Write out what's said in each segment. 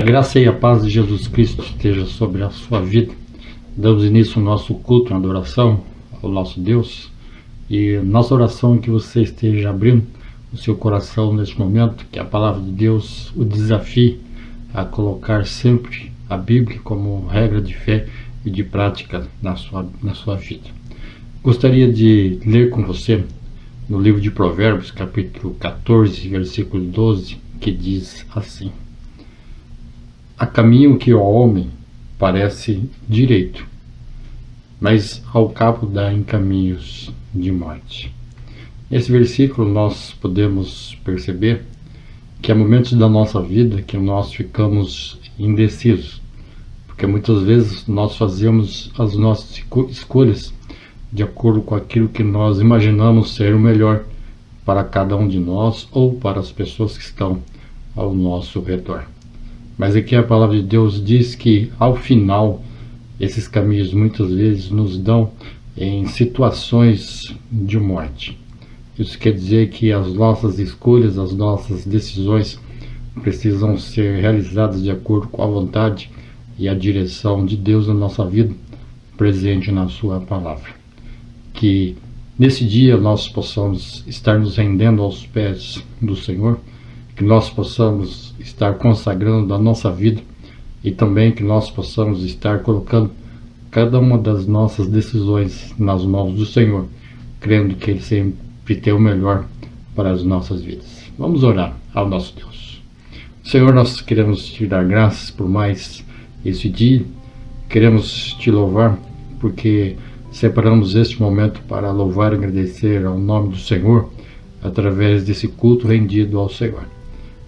A graça e a paz de Jesus Cristo esteja sobre a sua vida. Damos início ao nosso culto, à adoração ao nosso Deus. E nossa oração é que você esteja abrindo o seu coração neste momento, que a palavra de Deus o desafie a colocar sempre a Bíblia como regra de fé e de prática na sua vida. Gostaria de ler com você no livro de Provérbios, capítulo 14, versículo 12, que diz assim: Há caminho que ao homem parece direito, mas ao cabo dá em caminhos de morte. Nesse versículo nós podemos perceber que há momentos da nossa vida que nós ficamos indecisos, porque muitas vezes nós fazemos as nossas escolhas de acordo com aquilo que nós imaginamos ser o melhor para cada um de nós ou para as pessoas que estão ao nosso redor. Mas aqui a palavra de Deus diz que ao final esses caminhos muitas vezes nos dão em situações de morte. Isso quer dizer que as nossas escolhas, as nossas decisões precisam ser realizadas de acordo com a vontade e a direção de Deus na nossa vida, presente na sua palavra. Que nesse dia nós possamos estar nos rendendo aos pés do Senhor, que nós possamos estar consagrando a nossa vida e também que nós possamos estar colocando cada uma das nossas decisões nas mãos do Senhor, crendo que Ele sempre tem o melhor para as nossas vidas. Vamos orar ao nosso Deus. Senhor, nós queremos te dar graças por mais esse dia, queremos te louvar porque separamos este momento para louvar e agradecer ao nome do Senhor através desse culto rendido ao Senhor.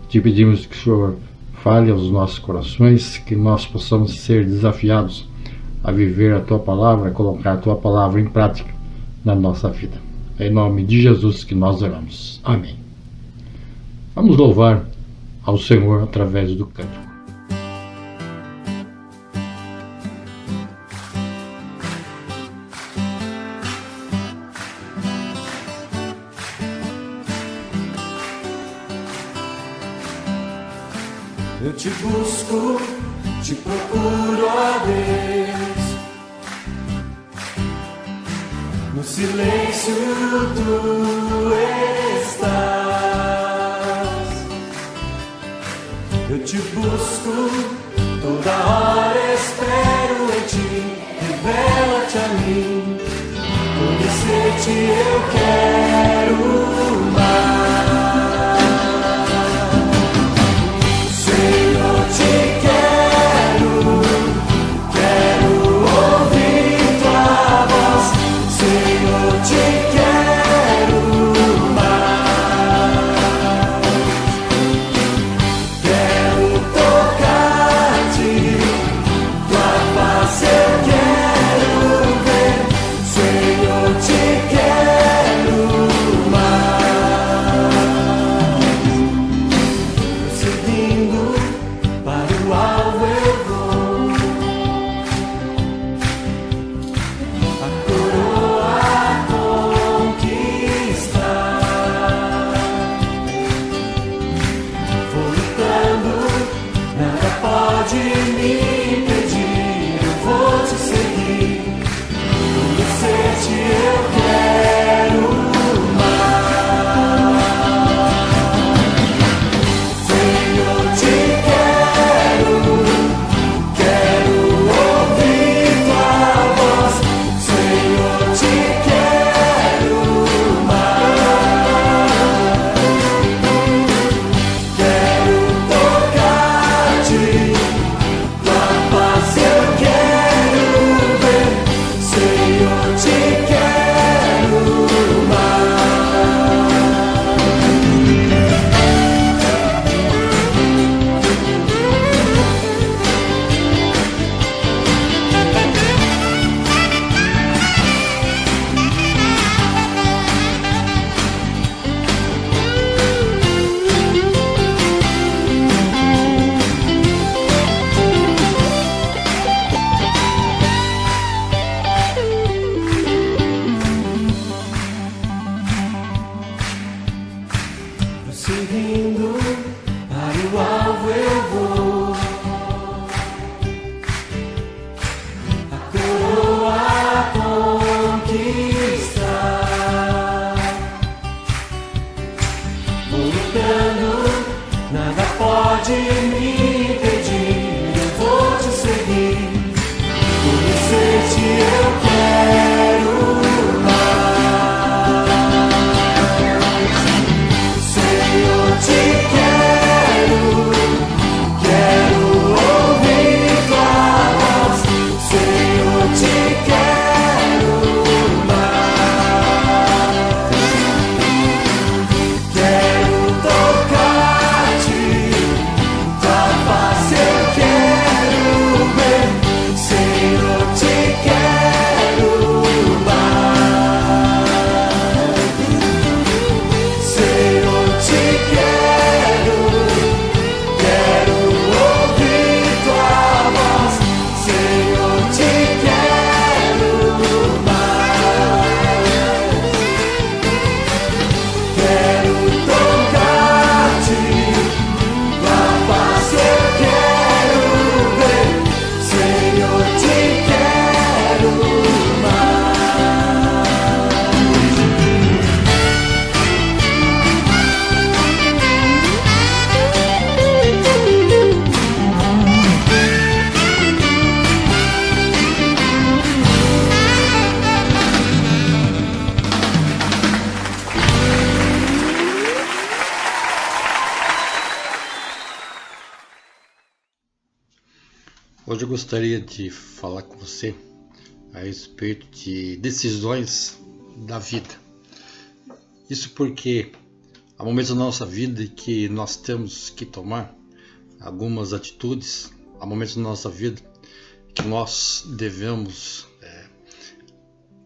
Te pedimos que o Senhor fale aos nossos corações, que nós possamos ser desafiados a viver a Tua Palavra, a colocar a Tua Palavra em prática na nossa vida. É em nome de Jesus que nós oramos. Amém. Vamos louvar ao Senhor através do cântico. Eu te busco, te procuro, ó Deus. No silêncio tu estás. Eu te busco, toda hora espero em ti. Revela-te a mim, conhecer-te eu quero mais. Seguindo para o alvo eu vou. pode me pedir, eu vou te seguir. Conhecer-te eu quero mais. Senhor, te quero ouvir tua voz. Senhor, te quero mais. Quero tocar-te, tua face eu quero ver. Senhor, te quero mais. Senhor, te quero ouvir tua voz. Senhor, te quero mais. Quero tocar-te, tua face eu quero ver. Senhor, te quero mais. Hoje eu gostaria de falar com você a respeito de decisões da vida. Isso porque há momentos na nossa vida que nós temos que tomar algumas atitudes, há momentos na nossa vida que nós devemos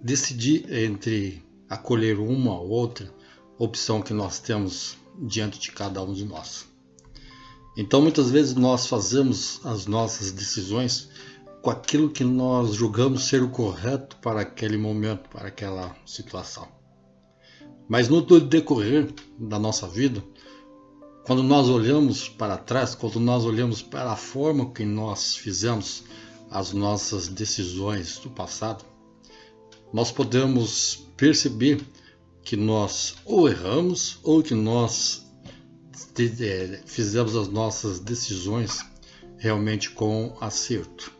decidir entre acolher uma ou outra opção que nós temos diante de cada um de nós. Então muitas vezes nós fazemos as nossas decisões com aquilo que nós julgamos ser o correto para aquele momento, para aquela situação. Mas no decorrer da nossa vida, quando nós olhamos para trás, quando nós olhamos para a forma que nós fizemos as nossas decisões do passado, nós podemos perceber que nós ou erramos ou que nós fizemos as nossas decisões realmente com acerto.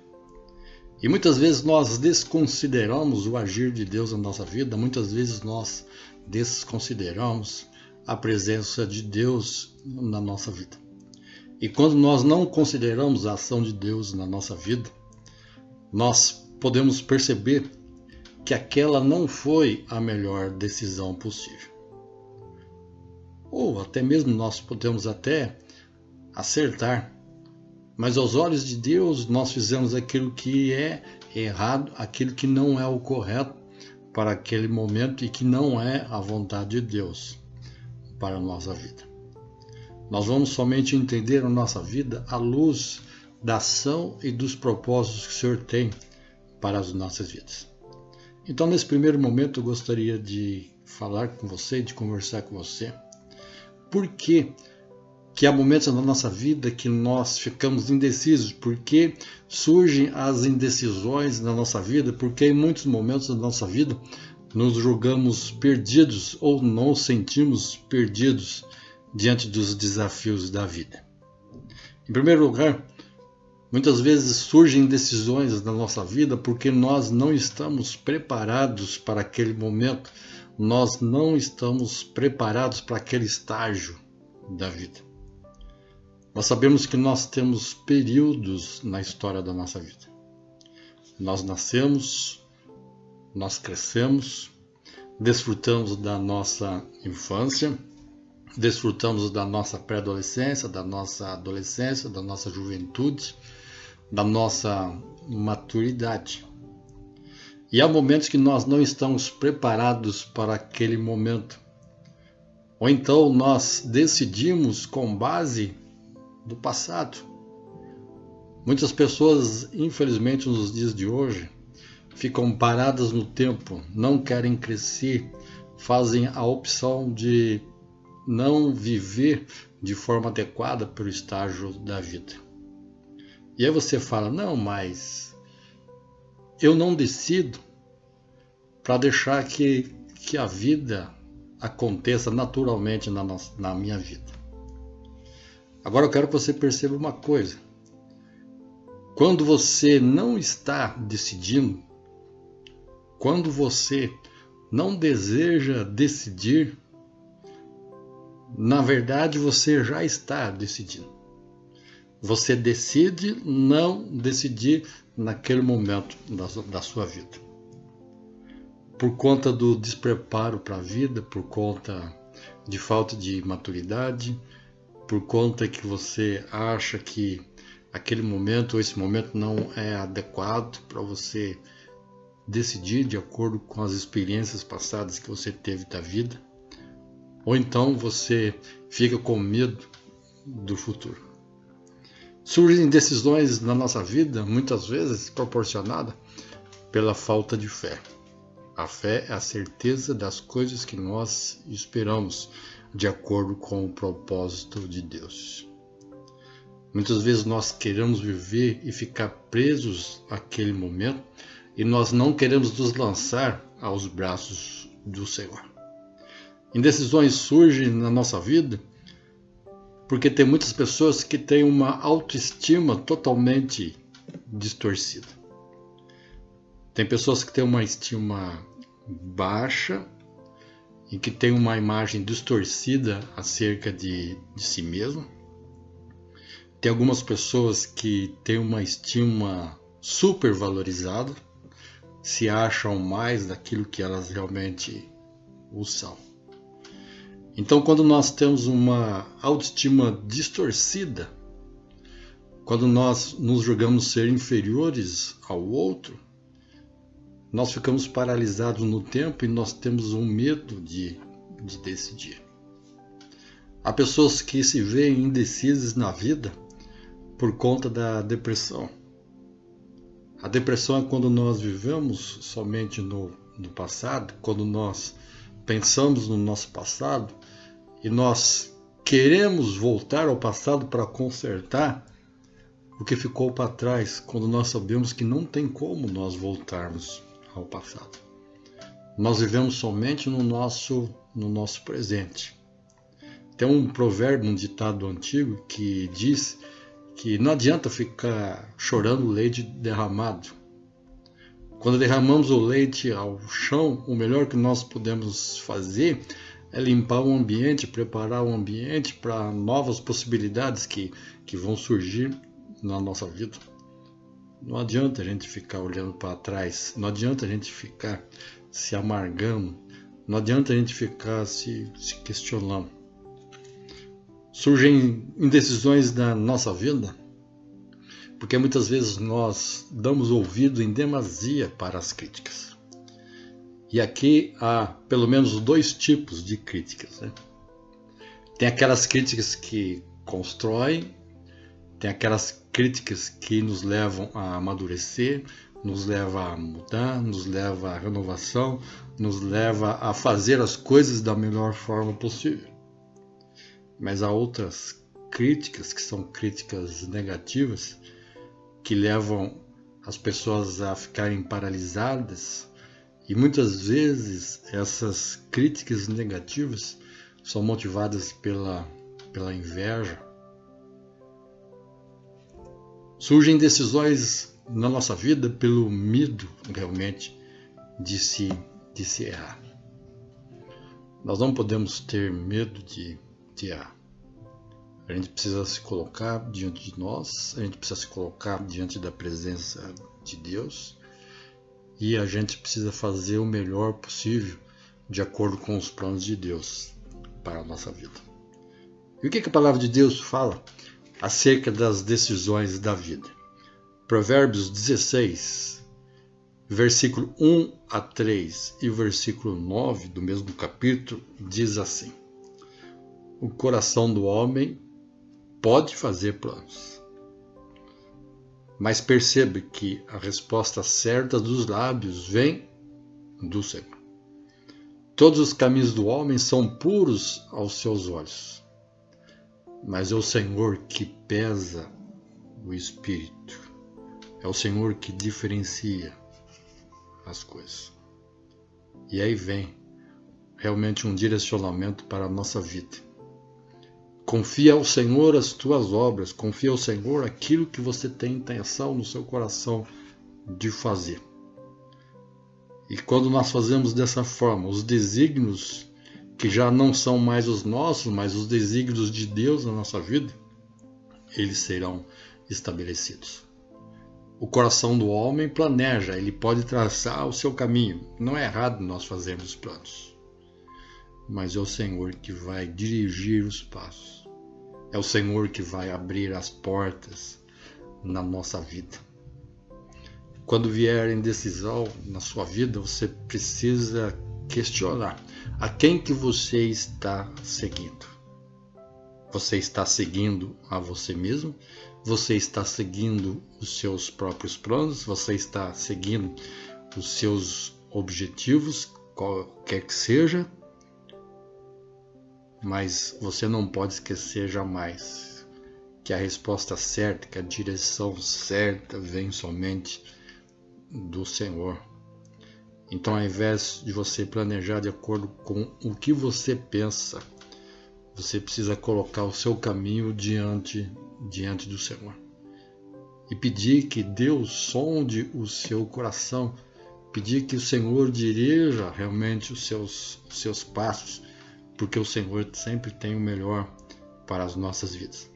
E muitas vezes nós desconsideramos o agir de Deus na nossa vida, muitas vezes nós desconsideramos a presença de Deus na nossa vida. E quando nós não consideramos a ação de Deus na nossa vida, nós podemos perceber que aquela não foi a melhor decisão possível. Ou até mesmo nós podemos até acertar, mas aos olhos de Deus nós fizemos aquilo que é errado, aquilo que não é o correto para aquele momento e que não é a vontade de Deus para a nossa vida. Nós vamos somente entender a nossa vida à luz da ação e dos propósitos que o Senhor tem para as nossas vidas. Então, nesse primeiro momento, eu gostaria de falar com você, de conversar com você. Por que há momentos na nossa vida que nós ficamos indecisos? Por que surgem as indecisões na nossa vida? Porque em muitos momentos da nossa vida nos julgamos perdidos ou nos sentimos perdidos diante dos desafios da vida. Em primeiro lugar, muitas vezes surgem indecisões na nossa vida porque nós não estamos preparados para aquele momento. Nós não estamos preparados para aquele estágio da vida. Nós sabemos que nós temos períodos na história da nossa vida. Nós nascemos, nós crescemos, desfrutamos da nossa infância, desfrutamos da nossa pré-adolescência, da nossa adolescência, da nossa juventude, da nossa maturidade. E há momentos que nós não estamos preparados para aquele momento. Ou então nós decidimos com base no passado. Muitas pessoas, infelizmente, nos dias de hoje, ficam paradas no tempo, não querem crescer, fazem a opção de não viver de forma adequada pelo estágio da vida. E aí você fala, não, mas eu não decido para deixar que a vida aconteça naturalmente na minha vida. Agora eu quero que você perceba uma coisa. Quando você não está decidindo, quando você não deseja decidir, na verdade você já está decidindo. Você decide não decidir naquele momento da sua vida. Por conta do despreparo para a vida, por conta de falta de maturidade, por conta que você acha que aquele momento ou esse momento não é adequado para você decidir de acordo com as experiências passadas que você teve da vida, ou então você fica com medo do futuro. Surgem decisões na nossa vida, muitas vezes proporcionadas pela falta de fé. A fé é a certeza das coisas que nós esperamos, de acordo com o propósito de Deus. Muitas vezes nós queremos viver e ficar presos àquele momento e nós não queremos nos lançar aos braços do Senhor. Indecisões surgem na nossa vida porque tem muitas pessoas que têm uma autoestima totalmente distorcida. Tem pessoas que têm uma estima baixa e que têm uma imagem distorcida acerca de si mesmo. Tem algumas pessoas que têm uma estima supervalorizada, se acham mais daquilo que elas realmente o são. Então, quando nós temos uma autoestima distorcida, quando nós nos julgamos ser inferiores ao outro, nós ficamos paralisados no tempo e nós temos um medo de decidir. Há pessoas que se veem indecisas na vida por conta da depressão. A depressão é quando nós vivemos somente no passado, quando nós pensamos no nosso passado e nós queremos voltar ao passado para consertar o que ficou para trás, quando nós sabemos que não tem como nós voltarmos ao passado. Nós vivemos somente no nosso presente. Tem um provérbio, um ditado antigo que diz que não adianta ficar chorando leite derramado. Quando derramamos o leite ao chão, o melhor que nós podemos fazer é limpar o ambiente, preparar o ambiente para novas possibilidades que vão surgir na nossa vida. Não adianta a gente ficar olhando para trás, não adianta a gente ficar se amargando, não adianta a gente ficar se questionando. Surgem indecisões na nossa vida, porque muitas vezes nós damos ouvido em demasia para as críticas. E aqui há pelo menos dois tipos de críticas, né? Tem aquelas críticas que constroem, tem aquelas críticas que nos levam a amadurecer, nos levam a mudar, nos levam à renovação, nos levam a fazer as coisas da melhor forma possível. Mas há outras críticas que são críticas negativas, que levam as pessoas a ficarem paralisadas, e muitas vezes essas críticas negativas são motivadas pela inveja. Surgem decisões na nossa vida pelo medo realmente de se errar. Nós não podemos ter medo de errar. A gente precisa se colocar diante de nós, a gente precisa se colocar diante da presença de Deus e a gente precisa fazer o melhor possível de acordo com os planos de Deus para a nossa vida. E o que a palavra de Deus fala acerca das decisões da vida? Provérbios 16, versículo 1 a 3 e versículo 9 do mesmo capítulo diz assim: o coração do homem pode fazer planos, mas percebe que a resposta certa dos lábios vem do Senhor. Todos os caminhos do homem são puros aos seus olhos, mas é o Senhor que pesa o espírito, é o Senhor que diferencia as coisas. E aí vem realmente um direcionamento para a nossa vida. Confia ao Senhor as tuas obras, confia ao Senhor aquilo que você tem intenção no seu coração de fazer. E quando nós fazemos dessa forma, os desígnios que já não são mais os nossos, mas os desígnios de Deus na nossa vida, eles serão estabelecidos. O coração do homem planeja, ele pode traçar o seu caminho. Não é errado nós fazermos planos, mas é o Senhor que vai dirigir os passos. É o Senhor que vai abrir as portas na nossa vida. Quando vier indecisão na sua vida, você precisa questionar a quem que você está seguindo. Você está seguindo a você mesmo? Você está seguindo os seus próprios planos? Você está seguindo os seus objetivos, qualquer que seja? Mas você não pode esquecer jamais que a resposta certa, que a direção certa vem somente do Senhor. Então, ao invés de você planejar de acordo com o que você pensa, você precisa colocar o seu caminho diante do Senhor e pedir que Deus sonde o seu coração, pedir que o Senhor dirija realmente os seus passos, porque o Senhor sempre tem o melhor para as nossas vidas.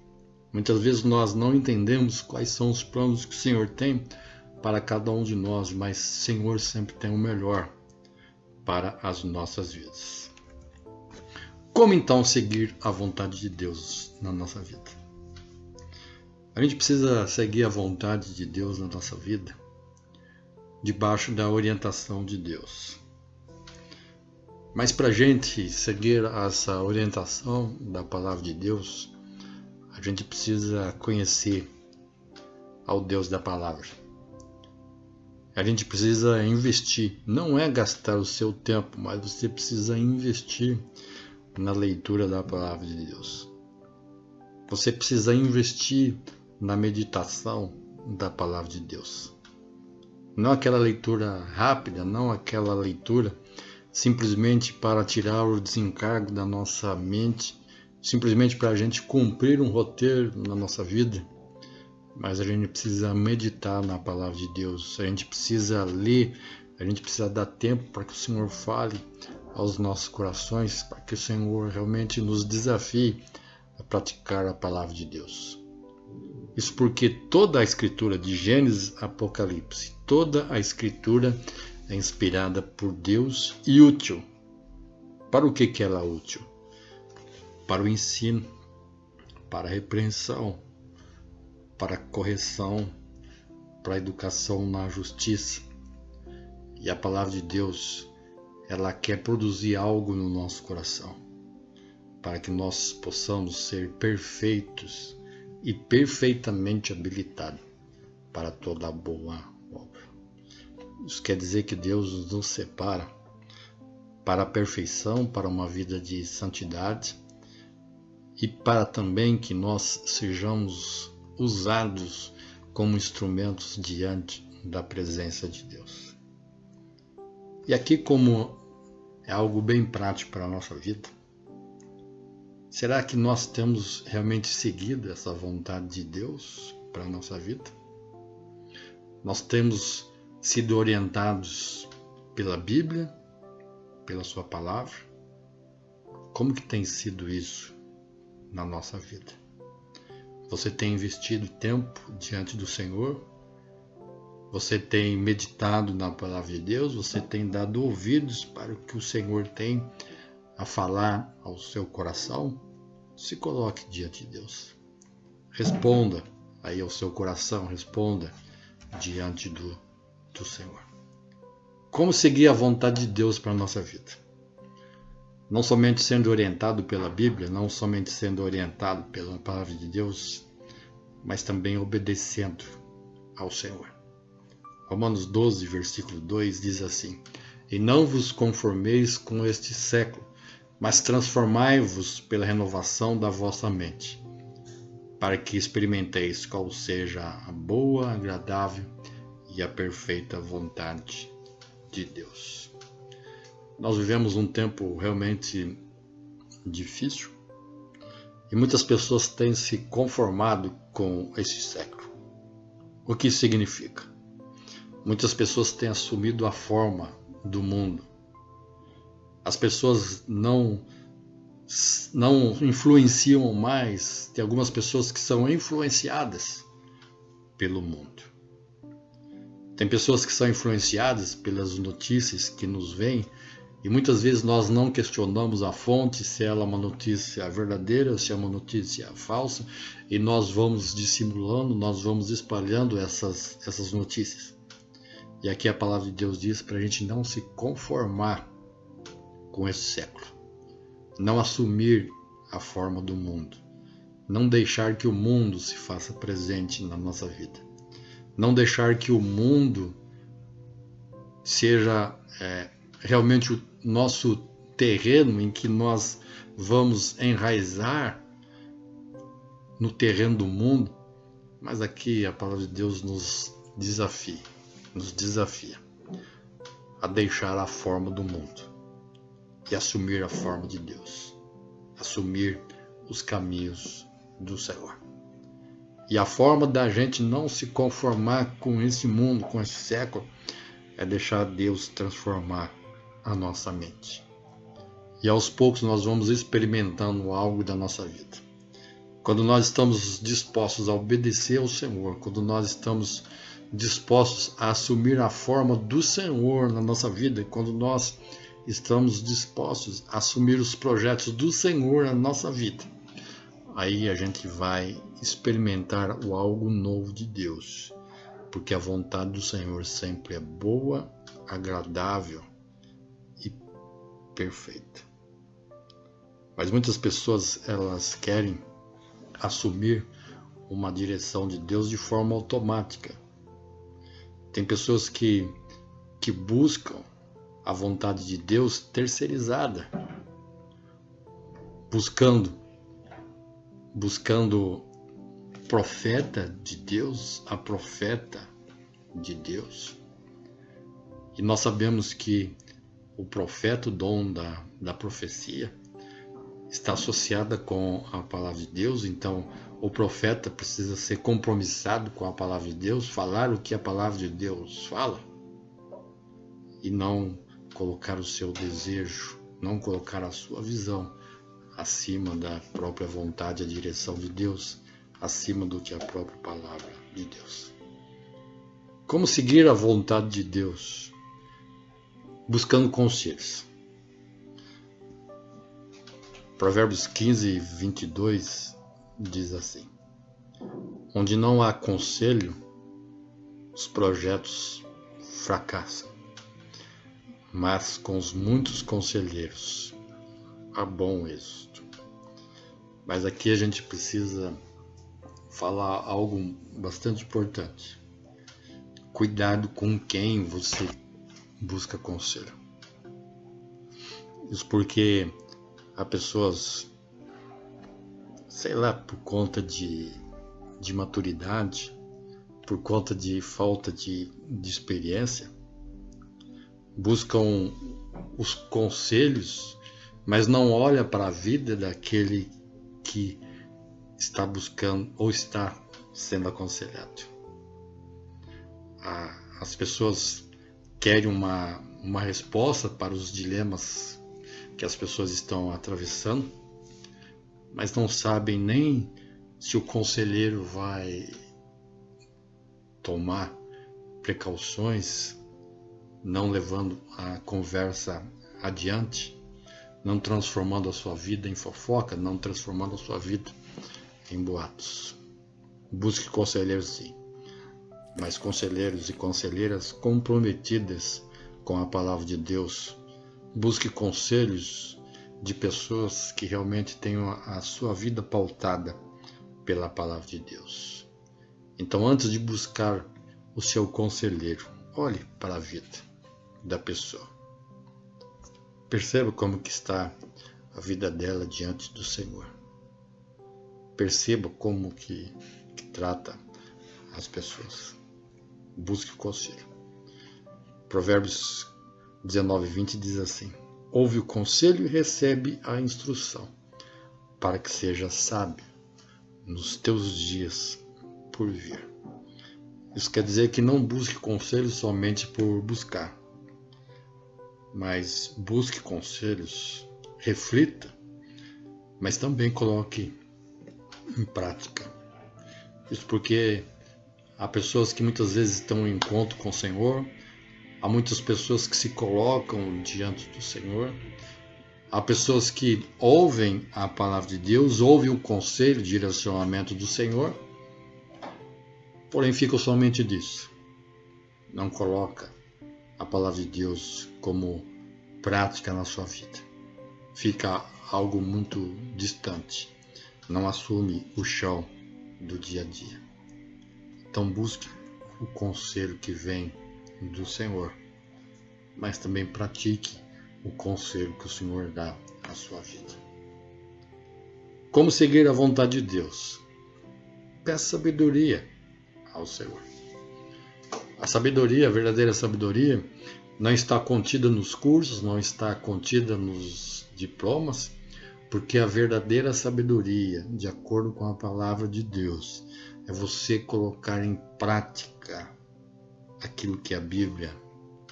Muitas vezes nós não entendemos quais são os planos que o Senhor tem para cada um de nós, mas o Senhor sempre tem o melhor para as nossas vidas. Como então seguir a vontade de Deus na nossa vida? A gente precisa seguir a vontade de Deus na nossa vida debaixo da orientação de Deus. Mas para a gente seguir essa orientação da palavra de Deus, a gente precisa conhecer ao Deus da palavra. A gente precisa investir, não é gastar o seu tempo, mas você precisa investir na leitura da palavra de Deus. Você precisa investir na meditação da palavra de Deus. Não aquela leitura rápida, não aquela leitura simplesmente para tirar o desencargo da nossa mente, simplesmente para a gente cumprir um roteiro na nossa vida, mas a gente precisa meditar na palavra de Deus, a gente precisa ler, a gente precisa dar tempo para que o Senhor fale aos nossos corações, para que o Senhor realmente nos desafie a praticar a palavra de Deus. Isso porque toda a escritura de Gênesis a Apocalipse, toda a escritura é inspirada por Deus e útil. Para o que ela é útil? Para o ensino, para a repreensão, para a correção, para a educação na justiça. E a palavra de Deus, ela quer produzir algo no nosso coração, para que nós possamos ser perfeitos e perfeitamente habilitados para toda boa obra. Isso quer dizer que Deus nos separa para a perfeição, para uma vida de santidade e para também que nós sejamos usados como instrumentos diante da presença de Deus. E aqui, como é algo bem prático para a nossa vida, será que nós temos realmente seguido essa vontade de Deus para a nossa vida? Nós temos sido orientados pela Bíblia, pela sua palavra? Como que tem sido isso na nossa vida? Você tem investido tempo diante do Senhor? Você tem meditado na palavra de Deus? Você tem dado ouvidos para o que o Senhor tem a falar ao seu coração? Se coloque diante de Deus. Responda aí ao seu coração, responda diante do Senhor. Como seguir a vontade de Deus para a nossa vida? Não somente sendo orientado pela Bíblia, não somente sendo orientado pela palavra de Deus, mas também obedecendo ao Senhor. Romanos 12, versículo 2 diz assim: E não vos conformeis com este século, mas transformai-vos pela renovação da vossa mente, para que experimenteis qual seja a boa, agradável e a perfeita vontade de Deus. Nós vivemos um tempo realmente difícil E muitas pessoas têm se conformado com esse século. O que isso significa? Muitas pessoas têm assumido a forma do mundo. As pessoas não influenciam mais. Tem algumas pessoas que são influenciadas pelo mundo. Tem pessoas que são influenciadas pelas notícias que nos vêm e muitas vezes nós não questionamos a fonte, se ela é uma notícia verdadeira ou se é uma notícia falsa, e nós vamos dissimulando, nós vamos espalhando essas notícias. E aqui a palavra de Deus diz para a gente não se conformar com esse século, não assumir a forma do mundo, não deixar que o mundo se faça presente na nossa vida, não deixar que o mundo seja realmente o nosso terreno em que nós vamos enraizar no terreno do mundo. Mas aqui a palavra de Deus nos desafia a deixar a forma do mundo e assumir a forma de Deus, assumir os caminhos do Senhor. E a forma da gente não se conformar com esse mundo, com esse século, é deixar Deus transformar a nossa mente. E aos poucos nós vamos experimentando algo da nossa vida. Quando nós estamos dispostos a obedecer ao Senhor, quando nós estamos dispostos a assumir a forma do Senhor na nossa vida, quando nós estamos dispostos a assumir os projetos do Senhor na nossa vida, aí a gente vai experimentar o algo novo de Deus, porque a vontade do Senhor sempre é boa, agradável e perfeita. Mas muitas pessoas, elas querem assumir uma direção de Deus de forma automática. Tem pessoas que buscam a vontade de Deus terceirizada, buscando profeta de Deus, a profeta de Deus. E nós sabemos que o profeta, o dom da profecia, está associada com a palavra de Deus. Então o profeta precisa ser compromissado com a palavra de Deus, falar o que a palavra de Deus fala, e não colocar o seu desejo, não colocar a sua visão acima da própria vontade, a direção de Deus, acima do que a própria palavra de Deus. Como seguir a vontade de Deus? Buscando conselhos. Provérbios 15, 22 diz assim: onde não há conselho, os projetos fracassam, mas com os muitos conselheiros há bom êxito. Mas aqui a gente precisa falar algo bastante importante. Cuidado com quem você busca conselho. Isso porque há pessoas, sei lá, por conta de maturidade, por conta de falta de experiência, buscam os conselhos, mas não olha para a vida daquele que está buscando ou está sendo aconselhado. As pessoas querem uma resposta para os dilemas que as pessoas estão atravessando, mas não sabem nem se o conselheiro vai tomar precauções, não levando a conversa adiante, não transformando a sua vida em fofoca, não transformando a sua vida em boatos. Busque conselheiros, sim, mas conselheiros e conselheiras comprometidas com a palavra de Deus. Busque conselhos de pessoas que realmente tenham a sua vida pautada pela palavra de Deus. Então, antes de buscar o seu conselheiro, olhe para a vida da pessoa. Perceba como que está a vida dela diante do Senhor. Perceba como que trata as pessoas. Busque o conselho. Provérbios 19, 20 diz assim: ouve o conselho e recebe a instrução, para que seja sábio nos teus dias por vir. Isso quer dizer que não busque conselhos somente por buscar, mas busque conselhos, reflita, mas também coloque em prática. Isso porque há pessoas que muitas vezes estão em encontro com o Senhor, há muitas pessoas que se colocam diante do Senhor, há pessoas que ouvem a palavra de Deus, ouvem o conselho, o direcionamento do Senhor, porém ficam somente disso. Não coloca a palavra de Deus como prática na sua vida. Fica algo muito distante. Não assume o chão do dia a dia. Então busque o conselho que vem do Senhor, mas também pratique o conselho que o Senhor dá à sua vida. Como seguir a vontade de Deus? Peça sabedoria ao Senhor. A sabedoria, a verdadeira sabedoria, não está contida nos cursos, não está contida nos diplomas, porque a verdadeira sabedoria, de acordo com a palavra de Deus, é você colocar em prática aquilo que a Bíblia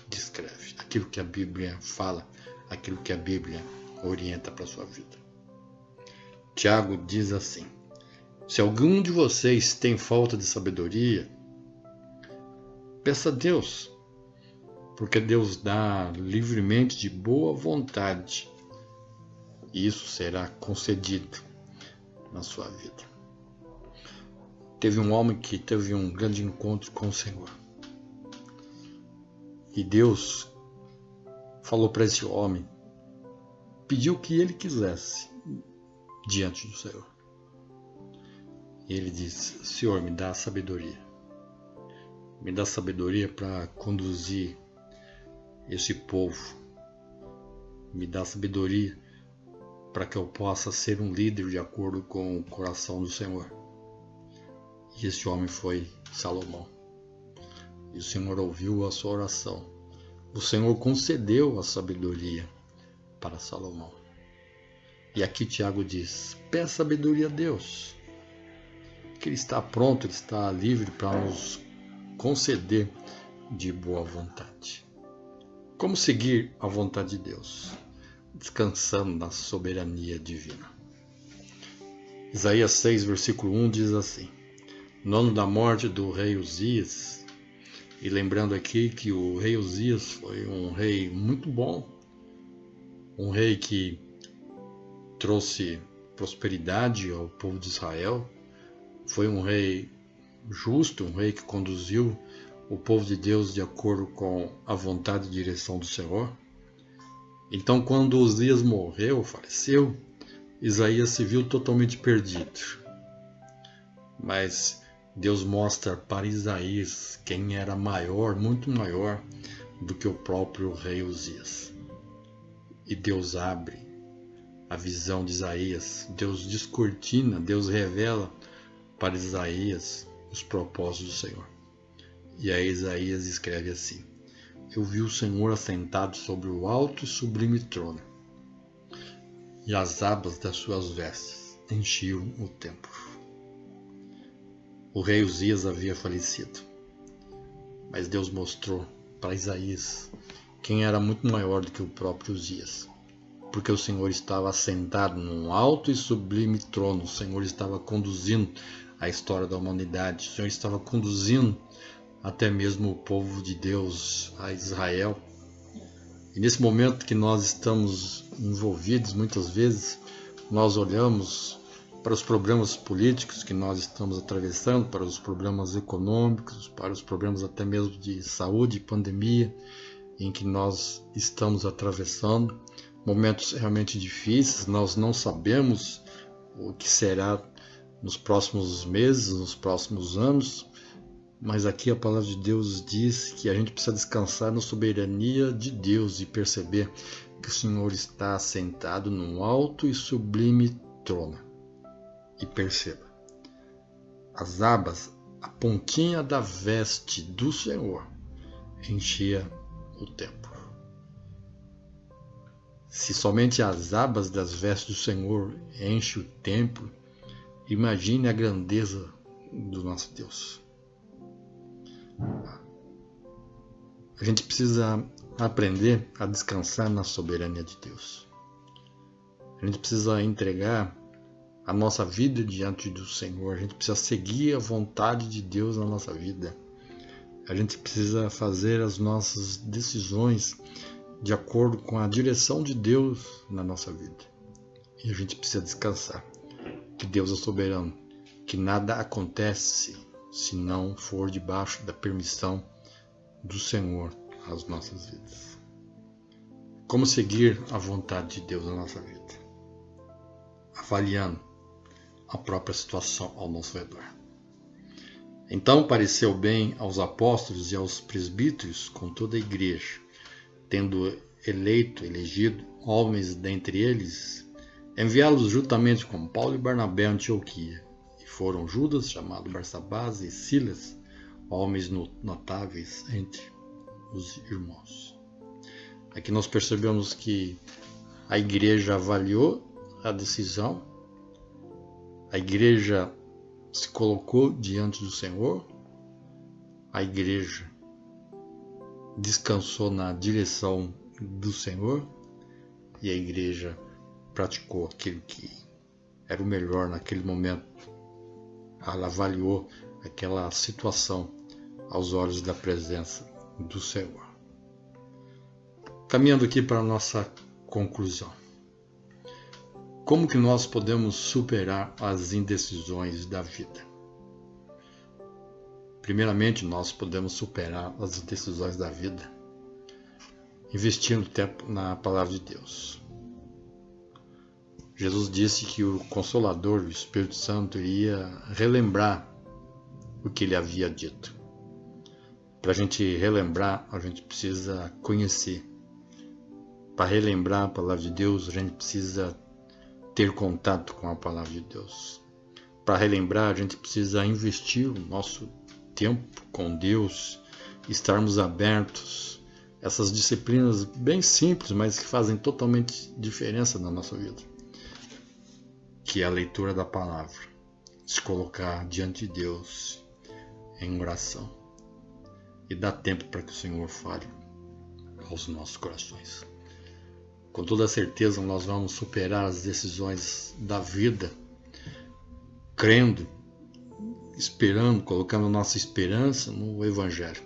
descreve, aquilo que a Bíblia fala, aquilo que a Bíblia orienta para a sua vida. Tiago diz assim: se algum de vocês tem falta de sabedoria, peça a Deus, porque Deus dá livremente de boa vontade, e isso será concedido na sua vida. Teve um homem que teve um grande encontro com o Senhor, e Deus falou para esse homem, pediu o que ele quisesse diante do Senhor. E ele disse: Senhor, me dá sabedoria. Me dá sabedoria para conduzir esse povo. Me dá sabedoria para que eu possa ser um líder de acordo com o coração do Senhor. E esse homem foi Salomão. E o Senhor ouviu a sua oração. O Senhor concedeu a sabedoria para Salomão. E aqui Tiago diz: peça sabedoria a Deus, que Ele está pronto, Ele está livre para nos conceder de boa vontade. Como seguir a vontade de Deus? Descansando na soberania divina. Isaías 6, versículo 1 diz assim: no ano da morte do rei Uzias, e lembrando aqui que o rei Uzias foi um rei muito bom, um rei que trouxe prosperidade ao povo de Israel, foi um rei justo, um rei que conduziu o povo de Deus de acordo com a vontade e direção do Senhor. Então, quando Uzias morreu, faleceu, Isaías se viu totalmente perdido. Mas Deus mostra para Isaías quem era maior, muito maior do que o próprio rei Uzias. E Deus abre a visão de Isaías, Deus descortina, Deus revela para Isaías os propósitos do Senhor. E aí Isaías escreve assim: eu vi o Senhor assentado sobre o alto e sublime trono, e as abas das suas vestes enchiam o templo. O rei Uzias havia falecido, mas Deus mostrou para Isaías quem era muito maior do que o próprio Uzias, porque o Senhor estava assentado num alto e sublime trono. O Senhor estava conduzindo a história da humanidade, o Senhor estava conduzindo até mesmo o povo de Deus, a Israel. E nesse momento que nós estamos envolvidos, muitas vezes nós olhamos para os problemas políticos que nós estamos atravessando, para os problemas econômicos, para os problemas até mesmo de saúde, pandemia, em que nós estamos atravessando, momentos realmente difíceis. Nós não sabemos o que será nos próximos meses, nos próximos anos, mas aqui a palavra de Deus diz que a gente precisa descansar na soberania de Deus e perceber que o Senhor está assentado num alto e sublime trono. E perceba, as abas, a pontinha da veste do Senhor enchia o templo. Se somente as abas das vestes do Senhor enchem o templo, imagine a grandeza do nosso Deus. A gente precisa aprender a descansar na soberania de Deus. A gente precisa entregar a nossa vida diante do Senhor. A gente precisa seguir a vontade de Deus na nossa vida. A gente precisa fazer as nossas decisões de acordo com a direção de Deus na nossa vida. E a gente precisa descansar, que Deus é soberano, que nada acontece se não for debaixo da permissão do Senhor às nossas vidas. Como seguir a vontade de Deus na nossa vida? Avaliando a própria situação ao nosso redor. Então pareceu bem aos apóstolos e aos presbíteros com toda a igreja, tendo elegido homens dentre eles, enviá-los juntamente com Paulo e Barnabé a Antioquia. E foram Judas, chamado Barsabás, e Silas, homens notáveis entre os irmãos. Aqui nós percebemos que a igreja avaliou a decisão, a igreja se colocou diante do Senhor, a igreja descansou na direção do Senhor e a igreja praticou aquilo que era o melhor naquele momento. Ela avaliou aquela situação aos olhos da presença do Senhor. Caminhando aqui para a nossa conclusão. Como que nós podemos superar as indecisões da vida? Primeiramente, nós podemos superar as indecisões da vida investindo tempo na palavra de Deus. Jesus disse que o Consolador, o Espírito Santo, iria relembrar o que ele havia dito. Para a gente relembrar, a gente precisa conhecer. Para relembrar a palavra de Deus, a gente precisa ter contato com a palavra de Deus. Para relembrar, a gente precisa investir o nosso tempo com Deus, estarmos abertos. Essas disciplinas bem simples, mas que fazem totalmente diferença na nossa vida. Que é a leitura da palavra. Se colocar diante de Deus em oração. E dar tempo para que o Senhor fale aos nossos corações. Com toda certeza nós vamos superar as decisões da vida, crendo, esperando, colocando nossa esperança no Evangelho.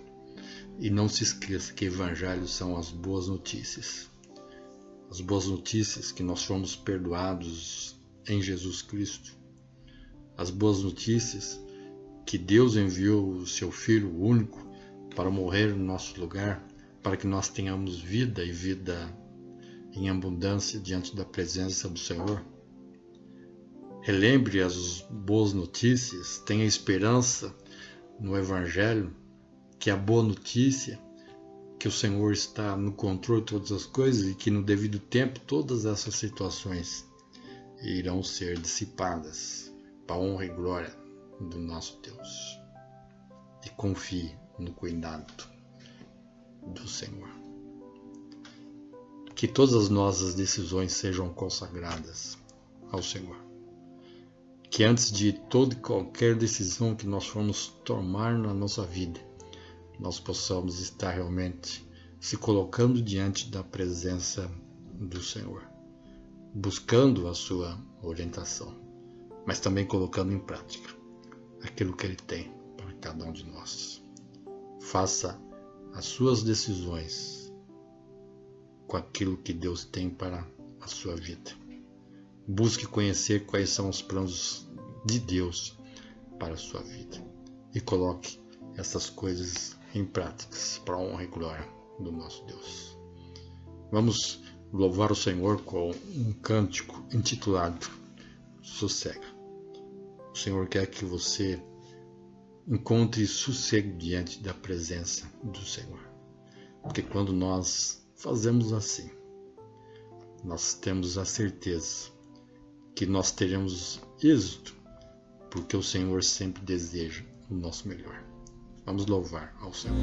E não se esqueça que Evangelho são as boas notícias. As boas notícias que nós fomos perdoados em Jesus Cristo. As boas notícias que Deus enviou o seu Filho único para morrer no nosso lugar, para que nós tenhamos vida e vida em abundância diante da presença do Senhor. Relembre as boas notícias, tenha esperança no Evangelho, que a boa notícia, que o Senhor está no controle de todas as coisas e que no devido tempo todas essas situações irão ser dissipadas para a honra e glória do nosso Deus. E confie no cuidado do Senhor. Que todas as nossas decisões sejam consagradas ao Senhor. Que antes de toda e qualquer decisão que nós formos tomar na nossa vida, nós possamos estar realmente se colocando diante da presença do Senhor, buscando a sua orientação, mas também colocando em prática aquilo que Ele tem para cada um de nós. Faça as suas decisões com aquilo que Deus tem para a sua vida. Busque conhecer quais são os planos de Deus para a sua vida e coloque essas coisas em práticas para a honra e glória do nosso Deus. Vamos louvar o Senhor com um cântico intitulado Sossega. O Senhor quer que você encontre sossego diante da presença do Senhor. Porque quando nós fazemos assim, nós temos a certeza que nós teremos êxito, porque o Senhor sempre deseja o nosso melhor. Vamos louvar ao Senhor.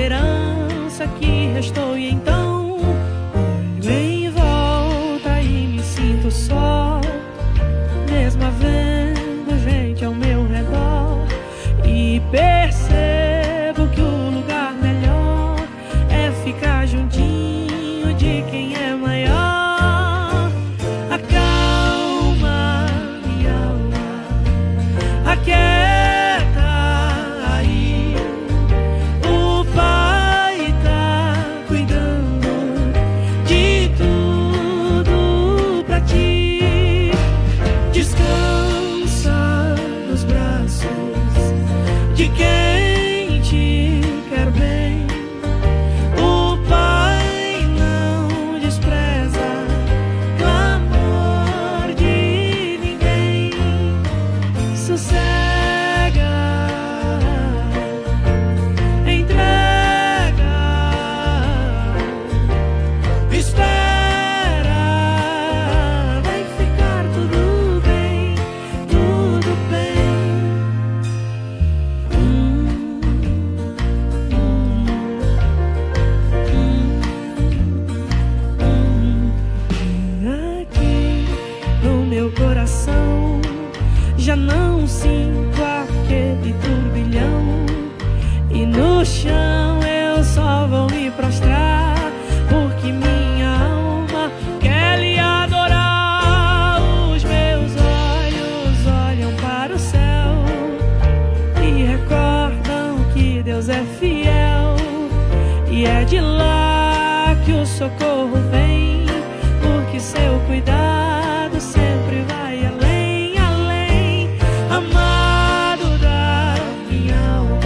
esperança que restou. E então olho em volta e me sinto só, mesmo havendo gente ao meu redor, e percebo que o lugar melhor é ficar juntinho de quem é maior. Acalma minha alma, aquieta aí. O Pai tá cuidando de tudo pra ti. Descansa nos braços de quem te quer bem. O Pai não despreza clamor de ninguém. Sossega, entrega, espera, vai ficar tudo bem, tudo bem. Aqui no meu coração já não sinto aquele turbilhão, e no chão eu só vou me prostrar, porque minha alma quer lhe adorar. Os meus olhos olham para o céu e recordam que Deus é fiel, e é de lá que o socorro vem, porque seu cuidado sempre vai além, além. Amado da minha alma,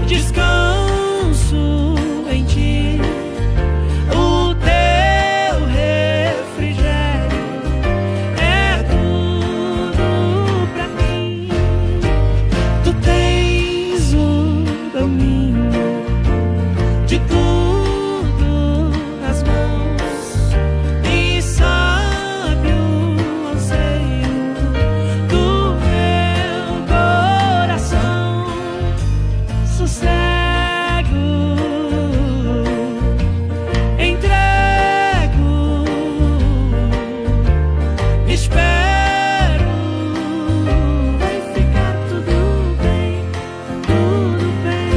descanso em ti. O teu refrigério é tudo pra mim. Tu tens o domínio de tudo nas mãos, e sabe o anseio do meu coração. Sossego, entrego, espero, vai ficar tudo bem, tudo bem.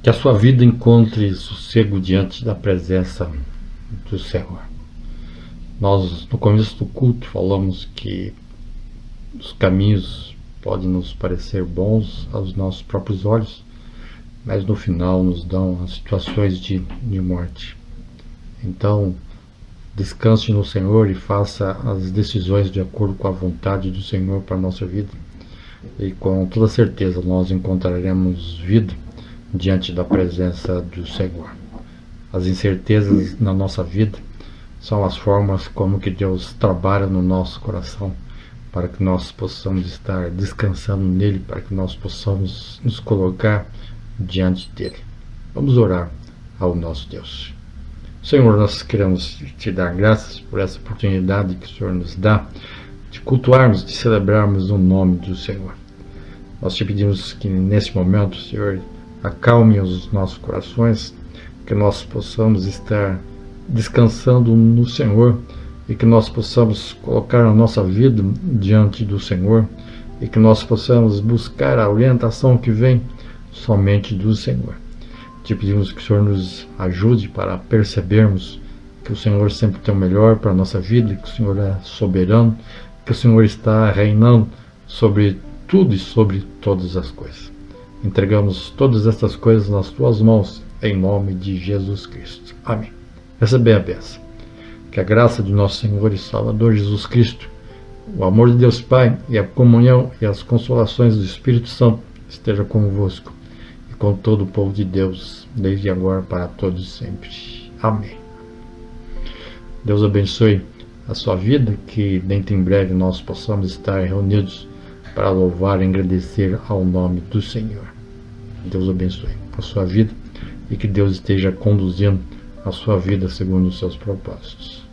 Que a sua vida encontre sossego diante da presença do Senhor. Nós, no começo do culto, falamos que os caminhos podem nos parecer bons aos nossos próprios olhos, mas no final nos dão as situações de morte. Então, descanse no Senhor e faça as decisões de acordo com a vontade do Senhor para a nossa vida, e com toda certeza nós encontraremos vida diante da presença do Senhor. As incertezas na nossa vida são as formas como que Deus trabalha no nosso coração, para que nós possamos estar descansando nele, para que nós possamos nos colocar diante dele. Vamos orar ao nosso Deus. Senhor, nós queremos te dar graças por essa oportunidade que o Senhor nos dá de cultuarmos, de celebrarmos o nome do Senhor. Nós te pedimos que nesse momento, Senhor, acalme os nossos corações, que nós possamos estar descansando no Senhor, e que nós possamos colocar a nossa vida diante do Senhor, e que nós possamos buscar a orientação que vem somente do Senhor. Te pedimos que o Senhor nos ajude para percebermos que o Senhor sempre tem o melhor para a nossa vida, que o Senhor é soberano, que o Senhor está reinando sobre tudo e sobre todas as coisas. Entregamos todas estas coisas nas tuas mãos, em nome de Jesus Cristo. Amém. Recebei a bênção. Que a graça de nosso Senhor e Salvador Jesus Cristo, o amor de Deus Pai e a comunhão e as consolações do Espírito Santo esteja convosco e com todo o povo de Deus, desde agora para todos sempre. Amém. Deus abençoe a sua vida, que dentro em breve nós possamos estar reunidos para louvar e agradecer ao nome do Senhor. Deus abençoe a sua vida e que Deus esteja conduzindo a sua vida segundo os seus propósitos.